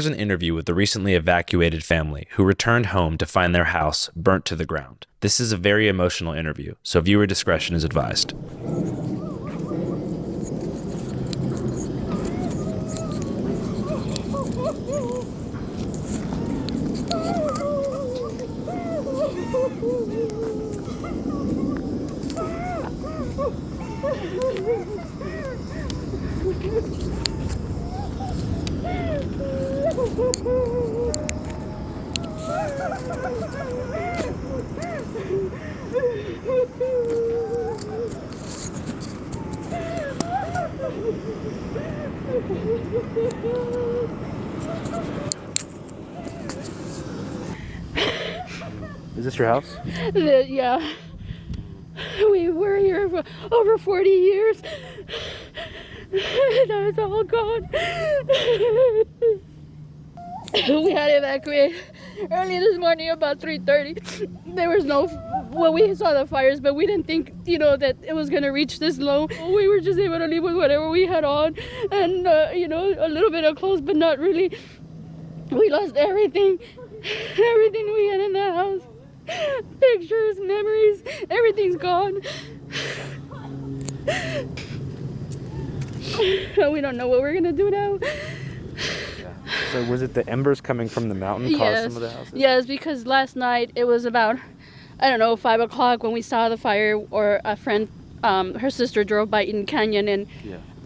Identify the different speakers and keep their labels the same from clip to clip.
Speaker 1: Here's an interview with the recently evacuated family who returned home to find their house burnt to the ground. This is a very emotional interview, so viewer discretion is advised.
Speaker 2: Is this your house?
Speaker 3: Yeah. We were here for over 40 years. Now it's all gone. We had to evacuate early this morning about 3:30. There was we saw the fires, but we didn't think, that it was going to reach this low. We were just able to leave with whatever we had on and, a little bit of clothes, but not really. We lost everything we had in the house. Pictures, memories, everything's gone. We don't know what we're gonna do now.
Speaker 2: So was it the embers coming from the mountain caused some of the houses?
Speaker 3: Yes, because last night it was about, 5 o'clock when we saw the fire, or a friend, her sister drove by Eden Canyon and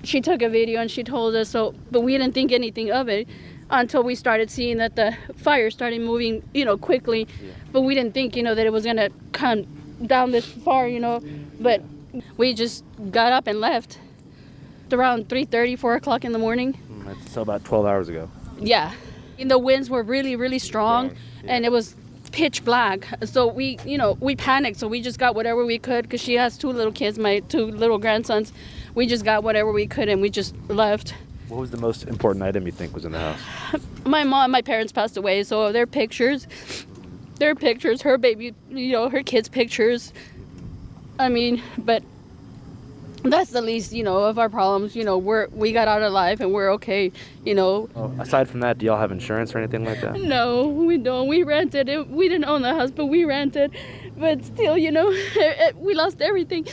Speaker 3: she took a video and she told us, but we didn't think anything of it until we started seeing that the fire started moving, quickly. But we didn't think, that it was gonna come down this far, But we just got up and left around 3:30, 4 o'clock in the morning.
Speaker 2: So about 12 hours ago.
Speaker 3: Yeah. And the winds were really, really strong, and it was pitch black. So we panicked. So we just got whatever we could, because she has 2 little kids, my 2 little grandsons. We just got whatever we could, and we just left.
Speaker 2: What was the most important item you think was in the house?
Speaker 3: My mom, my parents passed away, so their pictures, her baby, her kids' pictures. But that's the least, of our problems. We got out alive and we're okay,
Speaker 2: Aside from that, do y'all have insurance or anything like that?
Speaker 3: No, we don't. We rented it. We didn't own the house, but we rented. But still, we lost everything.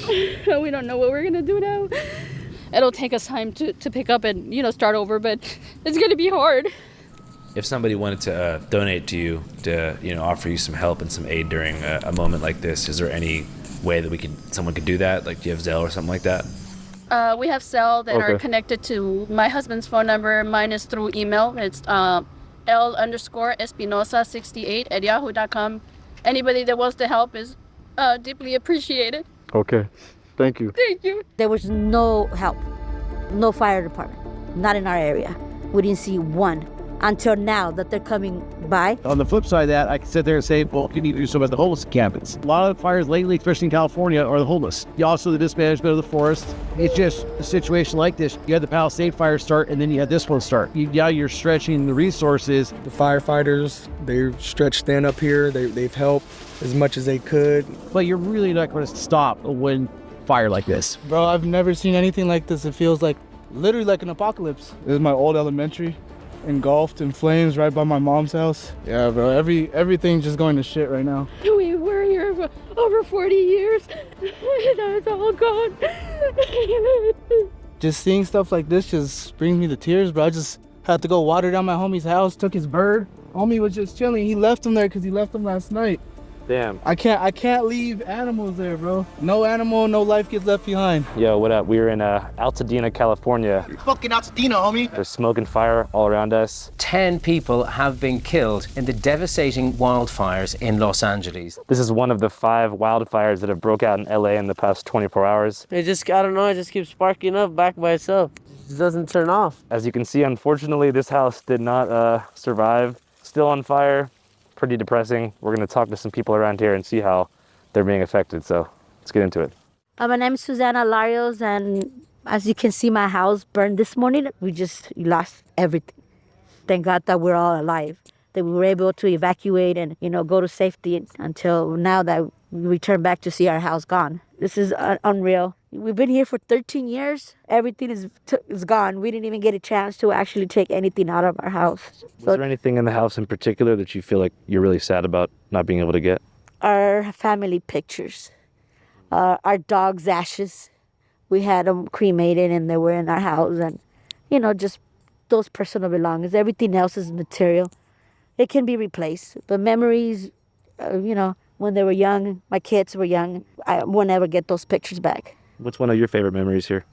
Speaker 3: We don't know what we're gonna do now. It'll take us time to pick up and, start over, but it's gonna be hard.
Speaker 1: If somebody wanted to donate to you, to offer you some help and some aid during a moment like this, is there any way that someone could do that? Like, do you have Zelle or something like that?
Speaker 3: We have Zelle that are connected to my husband's phone number. Mine is through email. It's L_Espinosa68@yahoo.com. Anybody that wants to help is deeply appreciated.
Speaker 2: Okay. Thank you.
Speaker 3: Thank you.
Speaker 4: There was no help, no fire department, not in our area. We didn't see one until now that they're coming by.
Speaker 5: On the flip side of that, I can sit there and say, well, you need to do something about the homeless encampments. A lot of the fires lately, especially in California, are the homeless. You also the mismanagement of the forest. It's just a situation like this. You had the Palisade fire start, and then you had this one start. You're stretching the resources.
Speaker 6: The firefighters, they stretched thin up here. They've helped as much as they could.
Speaker 5: But you're really not going to stop when fire like this.
Speaker 6: Bro, I've never seen anything like this. It feels like literally like an apocalypse. This is my old elementary, engulfed in flames right by my mom's house. Yeah, bro, everything's just going to shit right now.
Speaker 3: We were here for over 40 years. Now it's all gone.
Speaker 6: Just seeing stuff like this just brings me to tears, bro. I just had to go water down my homie's house, took his bird. Homie was just chilling. He left him there because he left him last night.
Speaker 2: Damn.
Speaker 6: I can't leave animals there, bro. No animal, no life gets left behind.
Speaker 2: Yo, what up? We're in Altadena, California.
Speaker 7: Fucking Altadena, homie.
Speaker 2: There's smoke and fire all around us.
Speaker 8: 10 people have been killed in the devastating wildfires in Los Angeles.
Speaker 2: This is one of the 5 wildfires that have broke out in LA in the past 24 hours.
Speaker 9: It just keeps sparking up back by itself. It doesn't turn off.
Speaker 2: As you can see, unfortunately, this house did not survive. Still on fire. Pretty depressing. We're going to talk to some people around here and see how they're being affected. So let's get into it.
Speaker 4: My name is Susana Larios, and as you can see, my house burned this morning. We just lost everything. Thank God that we're all alive, that we were able to evacuate and, go to safety until now that we return back to see our house gone. This is unreal. We've been here for 13 years. Everything is gone. We didn't even get a chance to actually take anything out of our house.
Speaker 2: Was there anything in the house in particular that you feel like you're really sad about not being able to get?
Speaker 4: Our family pictures, our dog's ashes. We had them cremated and they were in our house, and just those personal belongings. Everything else is material. It can be replaced, but memories, when they were young, my kids were young, I will never get those pictures back.
Speaker 2: What's one of your favorite memories here?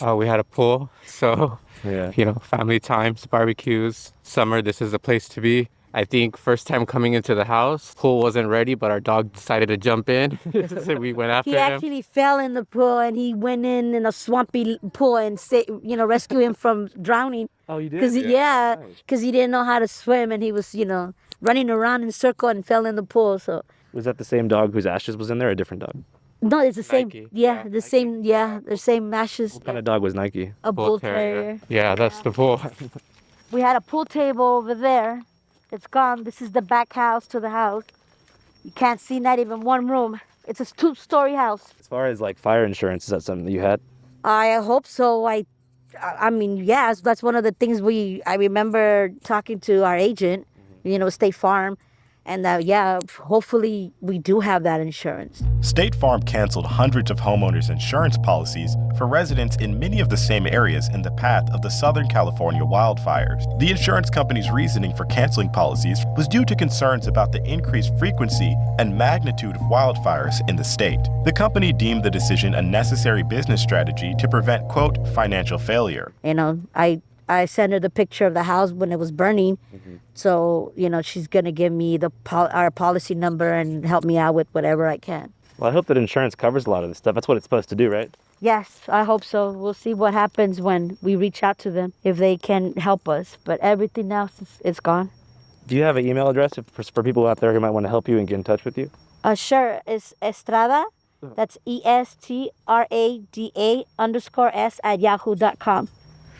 Speaker 7: We had a pool, so
Speaker 2: Yeah.
Speaker 7: family times, barbecues, summer. This is the place to be. I think first time coming into the house, pool wasn't ready, but our dog decided to jump in, so we went after
Speaker 4: He
Speaker 7: him.
Speaker 4: actually fell in the pool, and he went in a swampy pool and rescue him from drowning.
Speaker 2: Oh, you did?
Speaker 4: Because he didn't know how to swim, and he was running around in a circle and fell in the pool. So
Speaker 2: Was that the same dog whose ashes was in there, or a different dog?
Speaker 4: no, it's the same.
Speaker 7: Nike.
Speaker 4: Yeah,
Speaker 7: Yeah,
Speaker 4: the same. Yeah, the same ashes.
Speaker 2: What kind of dog was Nike?
Speaker 4: A bull terrier.
Speaker 7: Yeah, that's the pool.
Speaker 4: We had a pool table over there. It's gone. This is the back house to the house. You can't see not even one room. It's a 2-story house.
Speaker 2: As far as like fire insurance, is that something that you had?
Speaker 4: I hope so. I mean, yes, that's one of the things I remember talking to our agent, State Farm, and hopefully we do have that insurance.
Speaker 10: State Farm canceled hundreds of homeowners' insurance policies for residents in many of the same areas in the path of the Southern California wildfires. The insurance company's reasoning for canceling policies was due to concerns about the increased frequency and magnitude of wildfires in the state. The company deemed the decision a necessary business strategy to prevent, quote, financial failure.
Speaker 4: I sent her the picture of the house when it was burning. Mm-hmm. So, she's going to give me our policy number and help me out with whatever I can.
Speaker 2: Well, I hope that insurance covers a lot of this stuff. That's what it's supposed to do, right?
Speaker 4: Yes, I hope so. We'll see what happens when we reach out to them, if they can help us. But everything else is gone.
Speaker 2: Do you have an email address for people out there who might want to help you and get in touch with you?
Speaker 4: Sure. It's Estrada. That's ESTRADA_S@yahoo.com.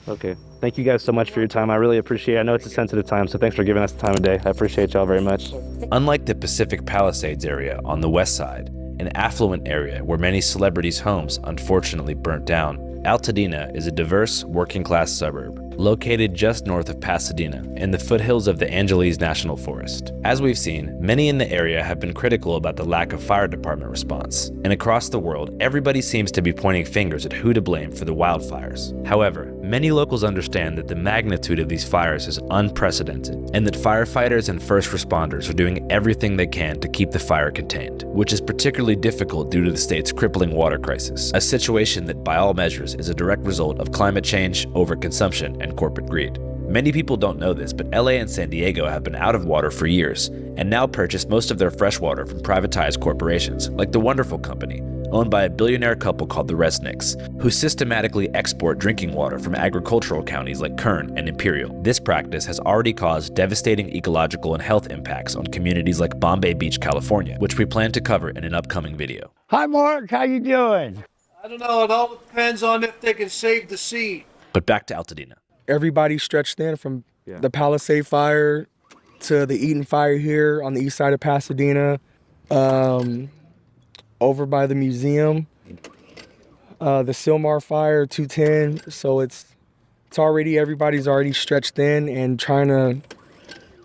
Speaker 2: Okay. Thank you guys so much for your time. I really appreciate it. I know it's a sensitive time, so thanks for giving us the time of day. I appreciate y'all very much.
Speaker 1: Unlike the Pacific Palisades area on the west side, an affluent area where many celebrities' homes unfortunately burnt down, Altadena is a diverse, working-class suburb located just north of Pasadena in the foothills of the Angeles National Forest. As we've seen, many in the area have been critical about the lack of fire department response, and across the world, everybody seems to be pointing fingers at who to blame for the wildfires. However, many locals understand that the magnitude of these fires is unprecedented, and that firefighters and first responders are doing everything they can to keep the fire contained, which is particularly difficult due to the state's crippling water crisis, a situation that by all measures is a direct result of climate change, overconsumption, and corporate greed. Many people don't know this, but LA and San Diego have been out of water for years and now purchase most of their fresh water from privatized corporations like the Wonderful Company, owned by a billionaire couple called the Resnicks, who systematically export drinking water from agricultural counties like Kern and Imperial. This practice has already caused devastating ecological and health impacts on communities like Bombay Beach, California, which we plan to cover in an upcoming video.
Speaker 11: Hi, Mark. How you doing?
Speaker 12: I don't know. It all depends on if they can save the seed.
Speaker 1: But back to Altadena.
Speaker 6: Everybody stretched in from the Palisade fire to the Eaton fire here on the east side of Pasadena, over by the museum, the Silmar fire, 210. So it's already, everybody's already stretched in and trying to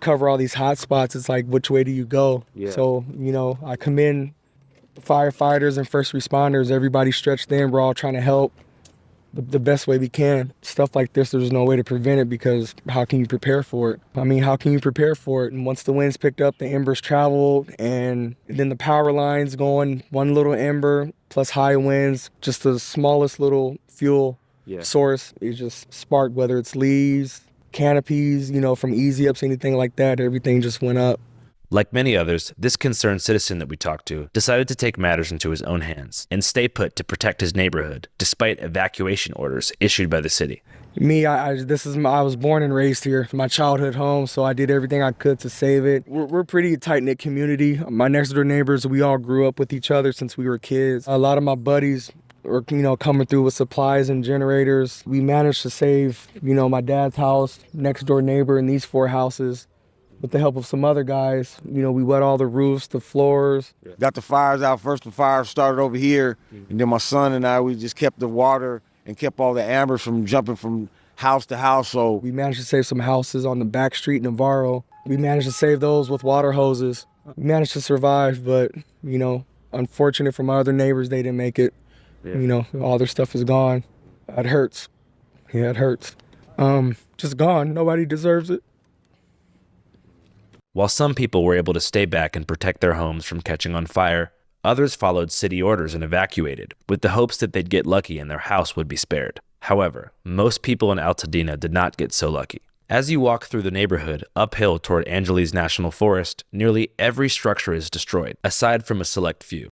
Speaker 6: cover all these hot spots. It's like, which way do you go? Yeah. So, I commend firefighters and first responders. Everybody stretched in. We're all trying to help the best way we can. Stuff like this, there's no way to prevent it, because how can you prepare for it? I mean, how can you prepare for it? And once the winds picked up, the embers traveled, and then the power lines going, one little ember plus high winds, just the smallest little fuel source, it just sparked, whether it's leaves, canopies, from easy ups, anything like that, everything just went up.
Speaker 1: Like many others, this concerned citizen that we talked to decided to take matters into his own hands and stay put to protect his neighborhood, despite evacuation orders issued by the city.
Speaker 6: Me, I was born and raised here, my childhood home, so I did everything I could to save it. We're a pretty tight-knit community. My next-door neighbors, we all grew up with each other since we were kids. A lot of my buddies were, coming through with supplies and generators. We managed to save, my dad's house, next-door neighbor, and these 4 houses. with the help of some other guys, we wet all the roofs, the floors.
Speaker 13: Got the fires out. First the fire started over here, and then my son and I, we just kept the water and kept all the ambers from jumping from house to house. So
Speaker 6: we managed to save some houses on the back street in Navarro. We managed to save those with water hoses. We managed to survive, but, unfortunate for my other neighbors, they didn't make it. Yeah. All their stuff is gone. It hurts. Yeah, it hurts. Just gone. Nobody deserves it.
Speaker 1: While some people were able to stay back and protect their homes from catching on fire, others followed city orders and evacuated, with the hopes that they'd get lucky and their house would be spared. However, most people in Altadena did not get so lucky. As you walk through the neighborhood uphill toward Angeles National Forest, nearly every structure is destroyed, aside from a select few.